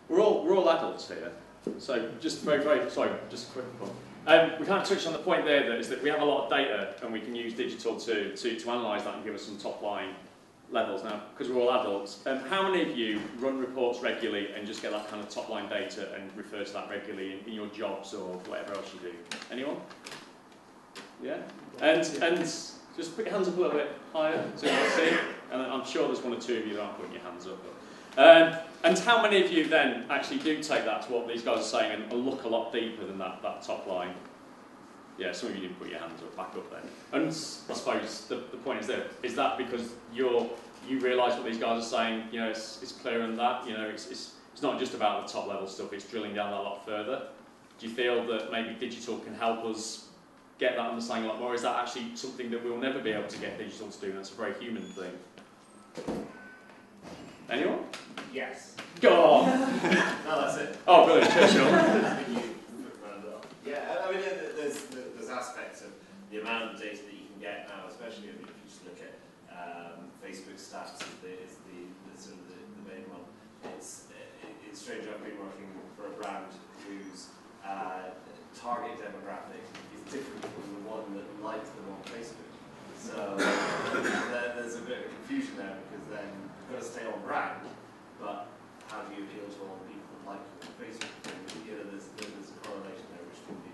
we're all adults here, so just sorry, just a quick point. We kind of touched on the point there that is that we have a lot of data and we can use digital to analyse that and give us some top line levels. Now, because we're all adults, how many of you run reports regularly and just get that kind of top line data and refer to that regularly in your jobs or whatever else you do? Anyone? Yeah? And just put your hands up a little bit higher so you can see. And I'm sure there's one or two of you that aren't putting your hands up. And how many of you then actually do take that to what these guys are saying and look a lot deeper than that top line? Yeah, some of you didn't put your hands up, back up then. And I suppose the point is that because you realise what these guys are saying, you know, it's clearer than that, you know, it's not just about the top level stuff, it's drilling down that a lot further. Do you feel that maybe digital can help us get that understanding a lot more? Or is that actually something that we'll never be able to get digital to do? That's a very human thing. Anyone? Yes. Go on! No, that's it. Oh, brilliant, Churchill. Yeah, I mean, there's aspects of the amount of data that you can get now, especially if you just look at Facebook stats is the sort of the main one. It's strange. I've been working for a brand whose target demographic is different from the one that liked them on Facebook. So there's a bit of confusion there because then you've got to stay on brand, but how do you appeal to all the people that like you on Facebook? You know, there's a correlation there which can be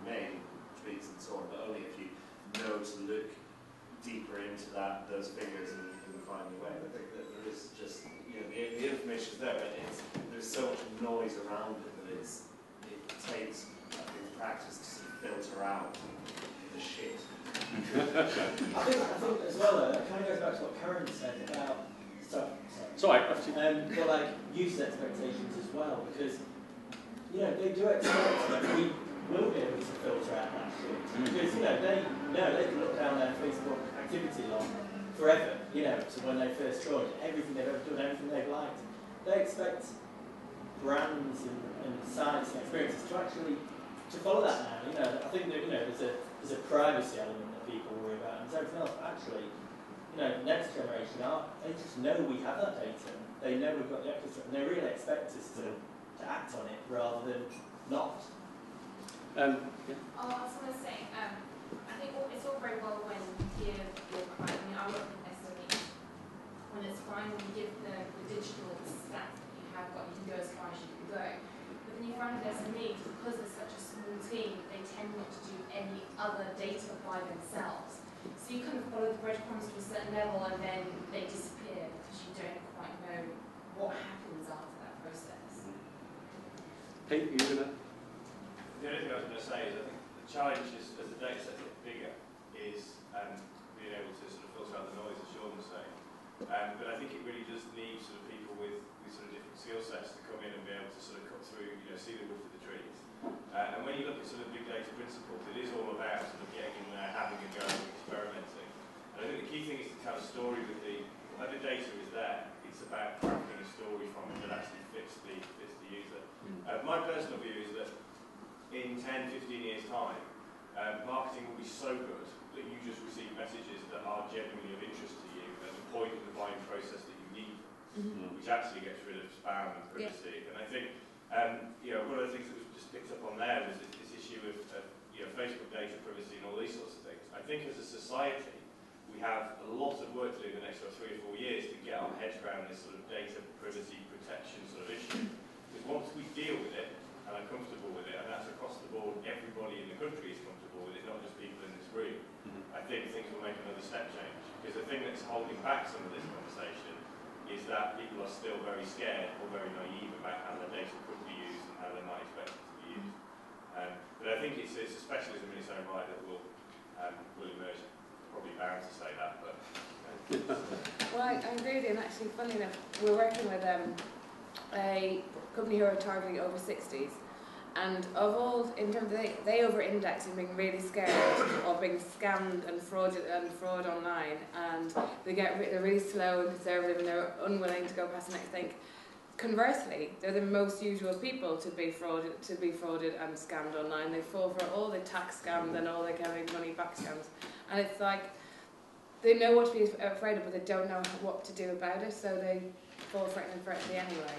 made, tweets and so on, but only if you know to look deeper into those figures and find the way. I think that there is just, you know, the information is there, but there's so much noise around it that it takes, I think, practice to sort of filter out the shit. I think as well, though, that kind of goes back to what Karen said about Sorry. But like use expectations as well, because you know they do expect that we will be able to filter out that shit. Because you know they can look down their Facebook activity log forever, you know, to when they first joined, everything they've ever done, everything they've liked. They expect brands and sites and experiences to actually follow that now. You know, I think that there's a privacy element that people worry about, and everything else. Actually, you know, next generation they just know we have that data. They know we've got the access to it, and they really expect us to act on it rather than not. Yeah. Oh, I was going to say, I think it's all very well when you give your client, I mean, I work with SMEs, when it's fine when you give them the digital stats that you have got, you can go as far as you can go. But then you find with SMEs, because they're such a small team, they tend not to do any other data by themselves. So you kind of follow the breadcrumbs to a certain level and then they disappear because you don't quite know what happens after that process. Pete, you going to? The only thing I was going to say is I think the challenge is, as the data sets get bigger, is being able to sort of filter out the noise, as Sean was saying. But I think it really does need sort of people with sort of different skill sets to come in and be able to sort of cut through, you know, see the wood for the trees. And when you look at sort of big data principles, it is all about sort of getting in there, having a go, experimenting. And I think the key thing is to tell a story with whatever data is there, it's about crafting a story from it that actually fits the user. My personal view is that in 10, 15 years' time, marketing will be so good that you just receive messages that are genuinely of interest to you at the point in the buying process that you need, which actually gets rid of spam and privacy. Yeah. And I think, you know, one of the things that was just picked up on there was this issue of you know, Facebook data privacy and all these sorts of things. I think as a society, we have a lot of work to do in the next sort of 3 or 4 years to get our heads around this sort of data privacy protection sort of issue. Because once we deal with it, and are comfortable with it, and that's across the board, everybody in the country is comfortable with it, not just people in this room, I think things will make another step change. Because the thing that's holding back some of this conversation is that people are still very scared or very naive about how their data could be used and how they might expect it to be used. But I think it's a specialism in its own right that will emerge. Probably bound to say that, but... Well, I agree with you, and actually, funny enough, we're working with a company who are targeting over 60s, and of all, in terms of they over-index in being really scared of being scammed and fraud online, and they're really slow and conservative, and they're unwilling to go past the next thing. Conversely, they're the most usual people to be frauded and scammed online. They fall for all the tax scams and all the kind of money back scams, and it's like they know what to be afraid of, but they don't know what to do about it, so they fall for it and for it anyway.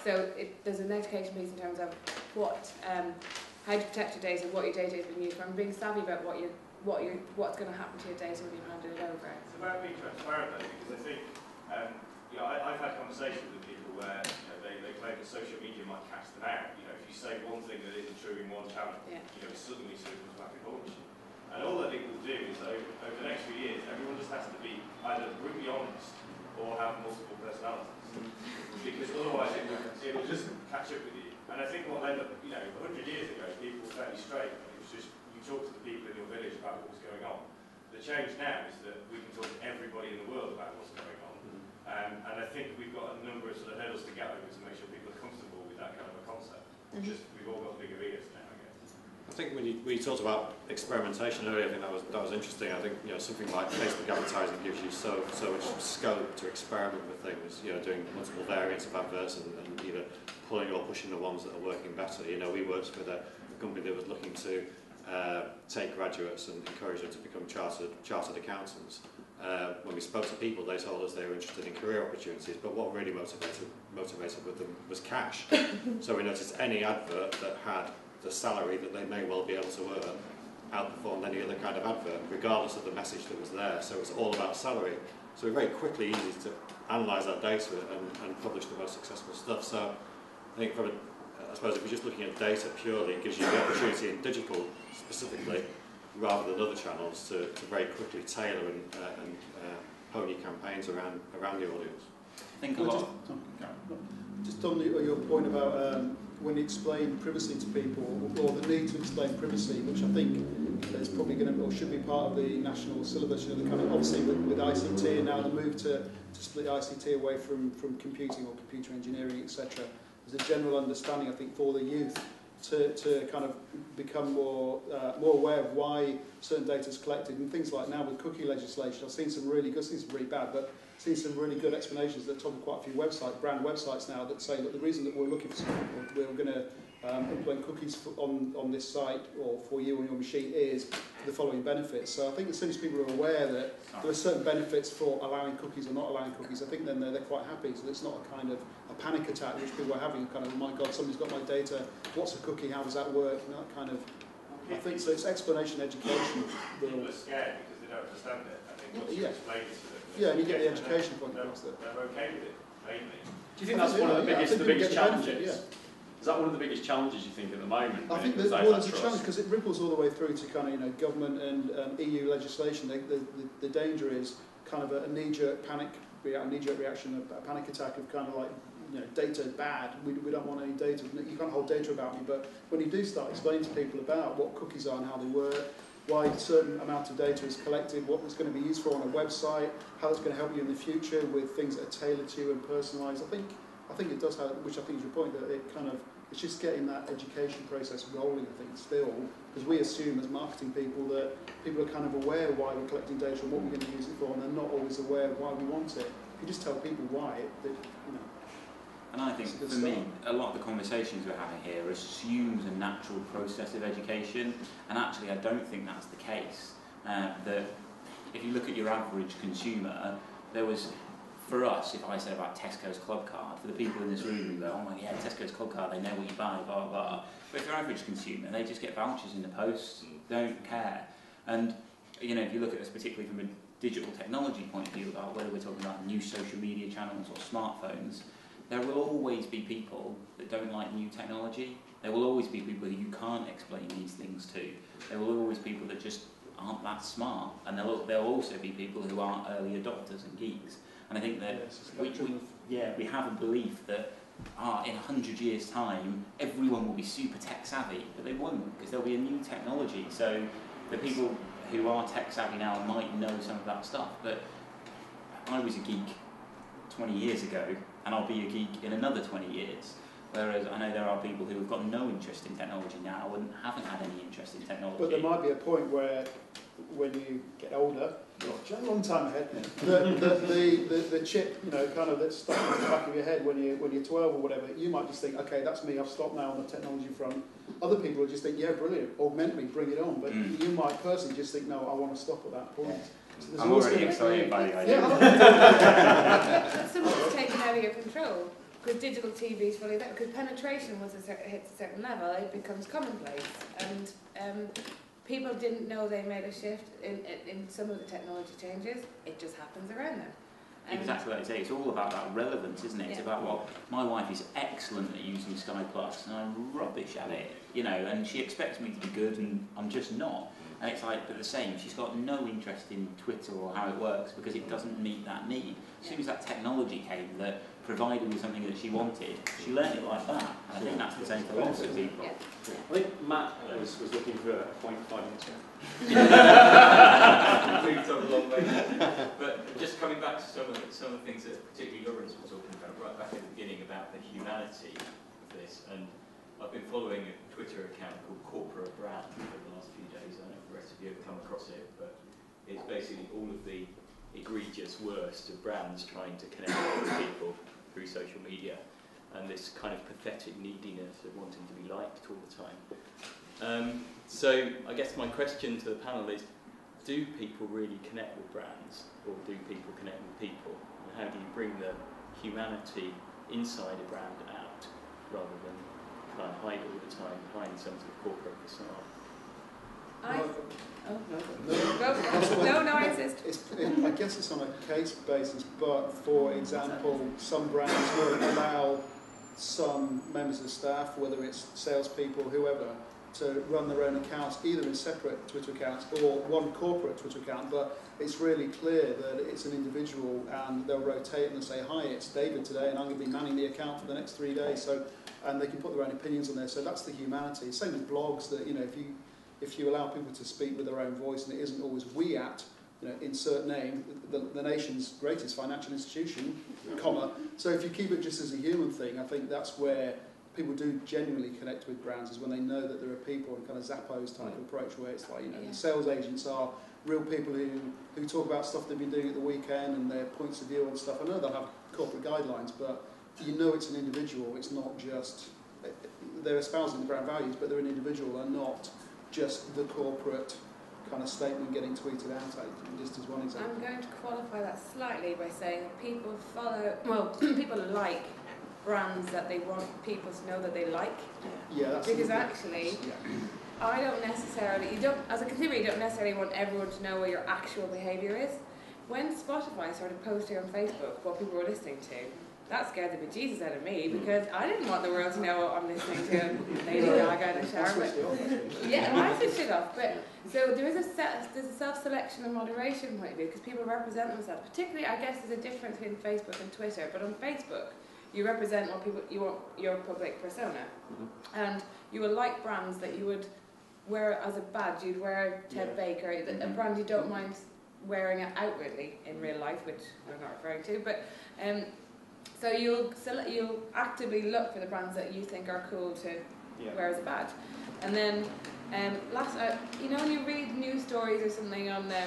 So there's an education piece in terms of how to protect your data, what your data is being used for, and being savvy about what's going to happen to your data when you've handed it over. It's about being transparent, I think, because I think, I've had conversations with people where they claim that social media might catch them out. If you say one thing that isn't true in one channel, it suddenly sort of comes back and haunts you. And all I think we'll do is, over the next few years, everyone just has to be either brutally honest or have multiple personalities. Because otherwise it will just catch up with you. And I think what will end up, 100 years ago, people were fairly straight. It was just, you talk to the people in your village about what was going on. The change now is that we can talk to everybody in the world about what's going on. And I think we've got a number of sort of hurdles to get over to make sure people are comfortable with that kind of a concept. Just we've all got bigger ears now, I guess. I think when you talked about experimentation earlier, I think that was interesting. I think something like Facebook advertising gives you so much scope to experiment with things. Doing multiple variants of adverts and either pulling or pushing the ones that are working better. We worked with a company that was looking to take graduates and encourage them to become chartered accountants. When we spoke to people, they told us they were interested in career opportunities, but what really motivated with them was cash. So we noticed any advert that had the salary that they may well be able to earn outperformed any other kind of advert, regardless of the message that was there. So it's all about salary. So it's very quickly easy to analyse that data and publish the most successful stuff. So I think I suppose if you're just looking at data purely, it gives you the opportunity in digital specifically, rather than other channels, to very quickly tailor and hone your campaigns around the audience. I think a lot. Just on your point about when you explain privacy to people, or the need to explain privacy, which I think is probably going to, or should be part of the national syllabus. The kind of, obviously with ICT and now the move to split ICT away from computing or computer engineering, etc. There's a general understanding, I think, for the youth to kind of become more aware of why certain data is collected, and things like now with cookie legislation. I've seen some really good, seen some really bad, but seen some really good explanations that top of quite a few brand websites now, that say that the reason that we're looking for we're going to implement cookies on this site or for you on your machine is for the following benefits. So I think as soon as people are aware that there are certain benefits for allowing cookies or not allowing cookies, I think then they're quite happy. So it's not a kind of a panic attack which people are having, kind of, oh my God, somebody's got my data, what's a cookie, how does that work, and that kind of, I think so. It's explanation, education. People are scared because they don't understand it. I think once you explain it to them, and you get the education point across that. They're okay with it, mainly. Do you think that's one of the biggest challenges? Is that one of the biggest challenges you think at the moment? I think there's a challenge because it ripples all the way through to kind of government and EU legislation. The danger is kind of a knee-jerk reaction, a panic attack of kind of like, data bad. We don't want any data. You can't hold data about me. But when you do start explaining to people about what cookies are and how they work, why a certain amount of data is collected, what it's going to be used for on a website, how it's going to help you in the future with things that are tailored to you and personalised. I think it does have, which I think is your point, that it kind of, it's just getting that education process rolling, I think, still, because we assume as marketing people that people are kind of aware why we're collecting data and what we're going to use it for, and they're not always aware of why we want it. If you just tell people why, And I think, for me, a lot of the conversations we're having here assumes a natural process of education, and actually I don't think that's the case. That if you look at your average consumer, there was, for us, if I said about Tesco's Club Card, for the people in this room, go, oh my, yeah, Tesco's Club Card, they know what you buy, blah, blah, blah. But if your average consumer, they just get vouchers in the post, don't care. And, if you look at this particularly from a digital technology point of view, about whether we're talking about new social media channels or smartphones, there will always be people that don't like new technology. There will always be people who you can't explain these things to. There will always be people that just aren't that smart. And there'll also be people who aren't early adopters and geeks. And I think that we have a belief that in 100 years' time, everyone will be super tech savvy, but they won't, because there'll be a new technology. So the people who are tech savvy now might know some of that stuff, but I was a geek 20 years ago, and I'll be a geek in another 20 years. Whereas I know there are people who have got no interest in technology now and haven't had any interest in technology. But there might be a point where, when you get older, a long time ahead, the chip, kind of that's stuck in the back of your head when you're 12 or whatever, you might just think, okay, that's me, I've stopped now on the technology front. Other people will just think, yeah, brilliant, augment me, bring it on. But you might personally just think, no, I want to stop at that point. Yeah. So I'm already excited by the idea. Someone's taken over your control. because digital TV is fully there, because penetration once it hits a certain level, it becomes commonplace, and people didn't know they made a shift in some of the technology changes. It just happens around them. Exactly like you say, it's all about that relevance, isn't it? It's about, well, my wife is excellent at using Sky Plus and I'm rubbish at it, you know, and she expects me to be good and I'm just not. And it's like, but the same, she's got no interest in Twitter or how it works because it doesn't meet that need. As soon as that technology came that provided with something that she wanted, she learned it like that. And I think that's the same for lots of people. I think Matt was looking for a point 5 minutes ago. Moved on a long way. But just coming back to some of the things that particularly Lawrence was talking about right back at the beginning about the humanity of this, and I've been following a Twitter account called Corporate Brand for the last few days. I don't know if the rest of you have come across it, but it's basically all of the egregious worst of brands trying to connect with people through social media, and this kind of pathetic neediness of wanting to be liked all the time. So I guess my question to the panel is, do people really connect with brands, or do people connect with people? And how do you bring the humanity inside a brand out, rather than try and hide all the time behind some sort of corporate facade? I insist. I guess it's on a case basis, but for example, some brands will allow some members of the staff, whether it's salespeople, whoever, to run their own accounts, either in separate Twitter accounts or one corporate Twitter account, but it's really clear that it's an individual and they'll rotate and they'll say, hi, it's David today and I'm going to be manning the account for the next 3 days, so, and they can put their own opinions on there, so that's the humanity. Same with blogs, that, you know, if you allow people to speak with their own voice and it isn't always we at, you know, insert name, the nation's greatest financial institution, comma, so if you keep it just as a human thing, I think that's where people do genuinely connect with brands, is when they know that there are people and kind of Zappos type of approach where it's like, you know, the sales agents are real people who talk about stuff they've been doing at the weekend and their points of view on stuff. I know they'll have corporate guidelines, but you know it's an individual, it's not just, they're espousing the brand values, but they're an individual and not just the corporate kind of statement getting tweeted out, just as one example. I'm going to qualify that slightly by saying people people like brands that they want people to know that they like. Yeah, that's because actually, I don't necessarily, as a consumer, you don't necessarily want everyone to know what your actual behaviour is. When Spotify started posting on Facebook what people were listening to, that scared the bejesus out of me, because I didn't want the world to know what I'm listening to Lady Gaga in the shower. I switched it off. But so there's a self-selection and moderation point of view, because people represent themselves. Particularly, I guess there's a difference between Facebook and Twitter. But on Facebook, you represent what people you want, your public persona, and you will like brands that you would wear as a badge. You'd wear Ted Baker, a brand you don't mind wearing it outwardly in real life, which I'm not referring to, but. So you'll actively look for the brands that you think are cool to wear as a badge, and then you know, when you read news stories or something on The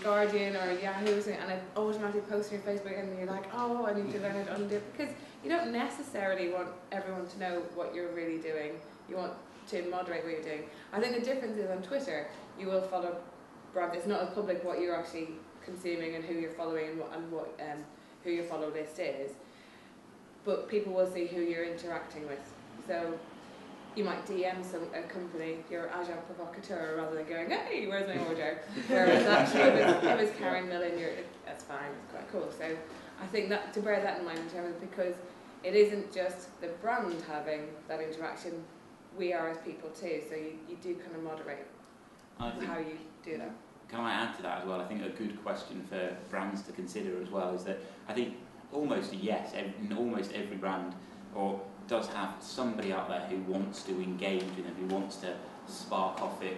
Guardian or Yahoo, and it automatically posts on your Facebook, and you're like, oh, I need to learn how to undo it, because you don't necessarily want everyone to know what you're really doing. You want to moderate what you're doing. I think the difference is on Twitter, you will follow brands. It's not as public what you're actually consuming and who you're following and what who your follow list is. But people will see who you're interacting with. So you might DM a company, your agent provocateur, rather than going, hey, where's my order? Whereas actually it was Karen Millen, that's fine, it's quite cool. So I think that to bear that in mind in terms of, because it isn't just the brand having that interaction, we are as people too, so you do kind of moderate how you do that. Can I add to that as well? I think a good question for brands to consider as well is that I think almost every brand does have somebody out there who wants to engage with them, who wants to spark off it,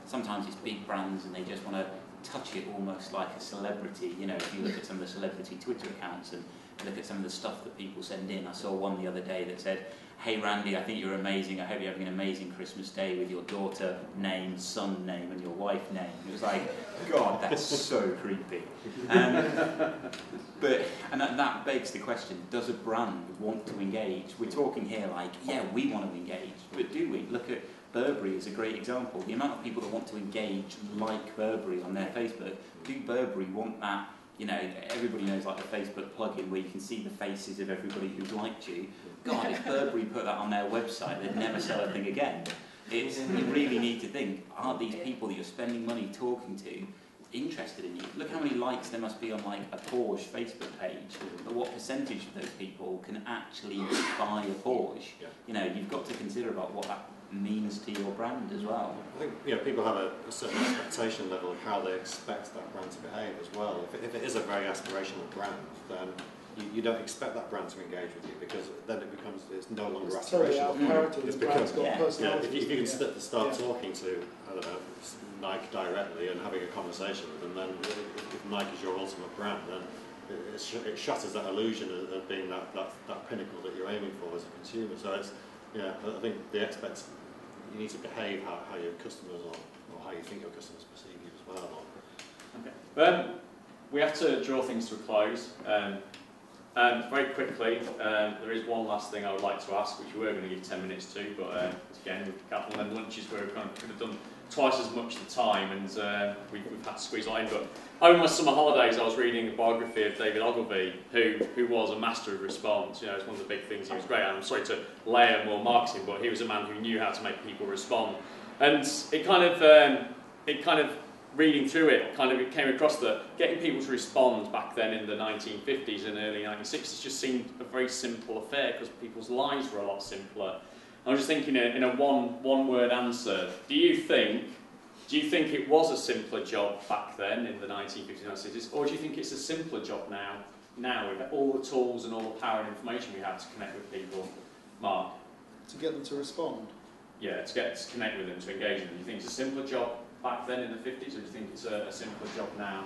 sometimes it's big brands and they just want to touch it almost like a celebrity. You know, if you look at some of the celebrity Twitter accounts and look at some of the stuff that people send in. I saw one the other day that said, hey Randy, I think you're amazing, I hope you're having an amazing Christmas day with your daughter name, son name and your wife name. It was like, God, that's so creepy. But that begs the question, does a brand want to engage? We're talking here like, yeah, we want to engage, but do we? Look at Burberry as a great example. The amount of people that want to engage like Burberry on their Facebook, do Burberry want that you know, everybody knows like the Facebook plugin where you can see the faces of everybody who's liked you. God, if Burberry put that on their website, they'd never sell a thing again. You really need to think, are these people that you're spending money talking to interested in you? Look how many likes there must be on like a Porsche Facebook page, but what percentage of those people can actually buy a Porsche? You know, you've got to consider about what that means to your brand as well. I think people have a certain expectation level of how they expect that brand to behave as well. If it is a very aspirational brand, then you don't expect that brand to engage with you, because then it's no longer aspirational. It's because if you can start talking to, I don't know, Nike directly and having a conversation with them, then if Nike is your ultimate brand, then it shatters that illusion of being that pinnacle that you're aiming for as a consumer. So it's, I think you need to behave how your customers or how you think your customers perceive you as well. Okay. We have to draw things to a close. Very quickly, there is one last thing I would like to ask, which we were going to give 10 minutes to, but again, with capital and lunches where we could have done twice as much the time, and we've had to squeeze that in. But over my summer holidays, I was reading a biography of David Ogilvy, who was a master of response. You know, it's one of the big things. He was great. And I'm sorry to layer more marketing, but he was a man who knew how to make people respond. And it kind of reading through it, it came across that getting people to respond back then in the 1950s and early 1960s just seemed a very simple affair, because people's lives were a lot simpler. I was just thinking in a one-word answer, do you think it was a simpler job back then in the 1950s and 1960s, or do you think it's a simpler job now with all the tools and all the power and information we have to connect with people? Mark? To get them to respond? Yeah, to connect with them, to engage with them. Do you think it's a simpler job back then in the 50s, or do you think it's a simpler job now?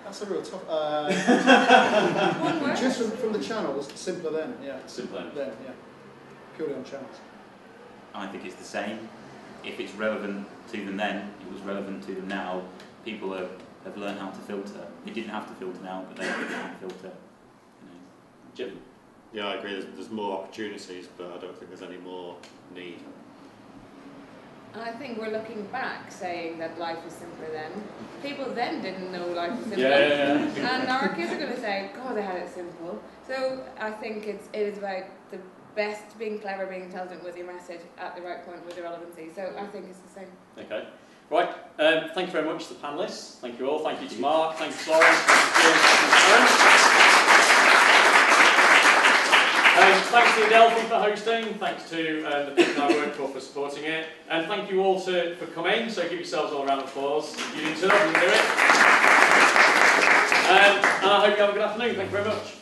That's a real tough... just from the channels, simpler then, yeah. Simpler then, yeah. Purely on channels. I think it's the same. If it's relevant to them then, it was relevant to them now. People have learned how to filter. They didn't have to filter now, but they can filter. Jim? Yeah, I agree. There's more opportunities, but I don't think there's any more need. And I think we're looking back saying that life was simpler then. People then didn't know life was simpler. And our kids are going to say, God, they had it simple. So I think it is about the best, being clever, being intelligent with your message at the right point with the relevancy. So I think it's the same. Okay. Right. Thank you very much to the panellists. Thank you all. Thank you to Mark. Thank you to Florence. Thank you to thanks to Adelphi for hosting, thanks to the people I work for supporting it, and thank you all for coming, so give yourselves all a round of applause. You didn't turn up, you can do it. And I hope you have a good afternoon. Thank you very much.